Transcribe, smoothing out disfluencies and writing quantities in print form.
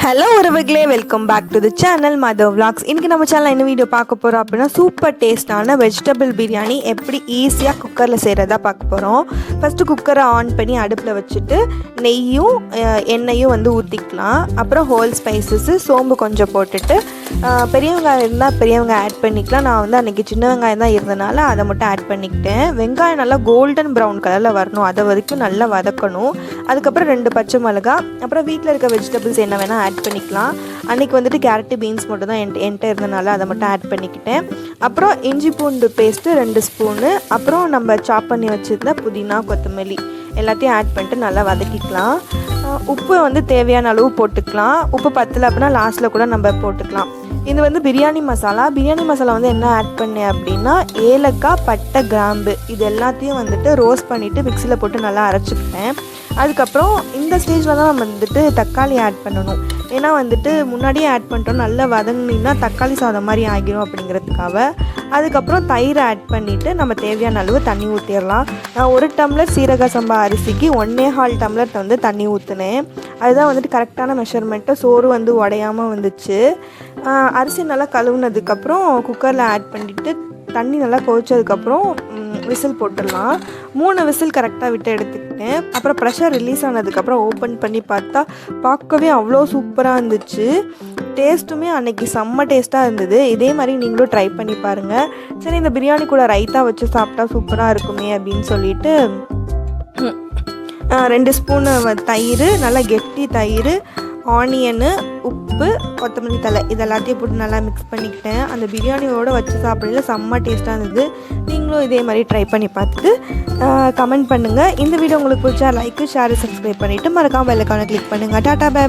Hello உறவுகளே, welcome back to the channel mother vlogs. இன்றைக்கி நம்ம சேனலில் என்ன வீடியோ பார்க்க போகிறோம் அப்படின்னா, சூப்பர் டேஸ்டான வெஜிடபிள் பிரியாணி எப்படி ஈஸியாக குக்கரில் செய்கிறதா பார்க்க போகிறோம். ஃபஸ்ட்டு குக்கரை ஆன் பண்ணி அடுப்பில் வச்சுட்டு நெய்யும் எண்ணெயும் ஊற்றிக்கலாம். அப்புறம் ஹோல் ஸ்பைசஸ்ஸு சோம்பு கொஞ்சம் போட்டுட்டு பெரிய வெங்காயம் இருந்தால் பெரிய வெங்காயம் ஆட் பண்ணிக்கலாம். நான் அன்றைக்கி சின்ன வெங்காயம் தான் இருந்தனால அதை மட்டும் ஆட் பண்ணிக்கிட்டேன். வெங்காயம் நல்லா கோல்டன் ப்ரௌன் கலரில் வரணும், அதை வரைக்கும் நல்லா வதக்கணும். அதுக்கப்புறம் 2 பச்சை மிளகா, அப்புறம் வீட்டில் இருக்க வெஜிடபிள்ஸ் என்ன வேணால் ஆட் பண்ணிக்கலாம். அன்றைக்கி கேரட்டு பீன்ஸ் மட்டும் தான் என்கிட்ட இருந்தனால அதை மட்டும் ஆட் பண்ணிக்கிட்டேன். அப்புறம் இஞ்சி பூண்டு பேஸ்ட்டு 2 ஸ்பூனு, அப்புறம் நம்ம சாப் பண்ணி வச்சுருந்த புதினா கொத்தமல்லி எல்லாத்தையும் ஆட் பண்ணிட்டு நல்லா வதக்கிக்கலாம். உப்பு தேவையான அளவு போட்டுக்கலாம். உப்பு பத்தலை அப்படின்னா லாஸ்ட்டில் கூட நம்ம போட்டுக்கலாம். இது பிரியாணி மசாலா. பிரியாணி மசாலா என்ன ஆட் பண்ணேன் அப்படின்னா, ஏலக்காய், பட்டை, கிராம்பு இது எல்லாத்தையும் ரோஸ்ட் பண்ணிவிட்டு மிக்சியில் போட்டு நல்லா அரைச்சிக்கிட்டேன். அதுக்கப்புறம் இந்த ஸ்டேஜில் தான் நம்ம தக்காளி ஆட் பண்ணணும். ஏன்னா முன்னாடியே ஆட் பண்ணிட்டோம், நல்லா வதங்கினா தக்காளி சாதம் மாதிரி ஆகிரும் அப்படிங்கிறதுக்காக. அதுக்கப்புறம் தயிரை ஆட் பண்ணிவிட்டு நம்ம தேவையான அளவு தண்ணி ஊற்றிடலாம். நான் 1 டம்ளர் சீரக சம்பா அரிசிக்கு 1.25 டம்ளர் தண்ணி ஊற்றினேன். அதுதான் கரெக்டான மெஷர்மெண்ட்டு. சோறு உடையாமல் வந்துச்சு. அரிசி நல்லா கழுவுனதுக்கப்புறம் குக்கரில் ஆட் பண்ணிவிட்டு தண்ணி நல்லா கொதிச்சதுக்கப்புறம் விசில் போட்டுடலாம். 3 விசில் கரெக்டாக விட்டு எடுத்துக்கிட்டேன். அப்புறம் ப்ரெஷர் ரிலீஸ் ஆனதுக்கப்புறம் ஓப்பன் பண்ணி பார்த்தா பார்க்கவே அவ்வளோ சூப்பராக இருந்துச்சு. டேஸ்ட்டுமே அன்றைக்கி செம்ம டேஸ்ட்டாக இருந்தது. இதே மாதிரி நீங்களும் ட்ரை பண்ணி பாருங்கள். சரி, இந்த பிரியாணி கூட ரைத்தா வச்சு சாப்பிட்டா சூப்பராக இருக்குமே அப்படின்னு சொல்லிட்டு 2 ஸ்பூனு தயிர், நல்லா கெட்டி தயிர், ஆனியனு, உப்பு, கொத்தமல்லி தழை இது எல்லாத்தையும் போட்டு நல்லா மிக்ஸ் பண்ணிக்கிட்டேன். அந்த பிரியாணியோடு வச்சு சாப்பிடல செம்ம டேஸ்ட்டாக இருந்தது. நீங்களும் இதே மாதிரி ட்ரை பண்ணி பார்த்துட்டு கமெண்ட் பண்ணுங்கள். இந்த வீடியோ உங்களுக்கு பிடிச்சா லைக்கு, ஷேர், சப்ஸ்கிரைப் பண்ணிவிட்டு மறக்காமல் பெல் ஐகானை கிளிக் பண்ணுங்கள். Tata bye.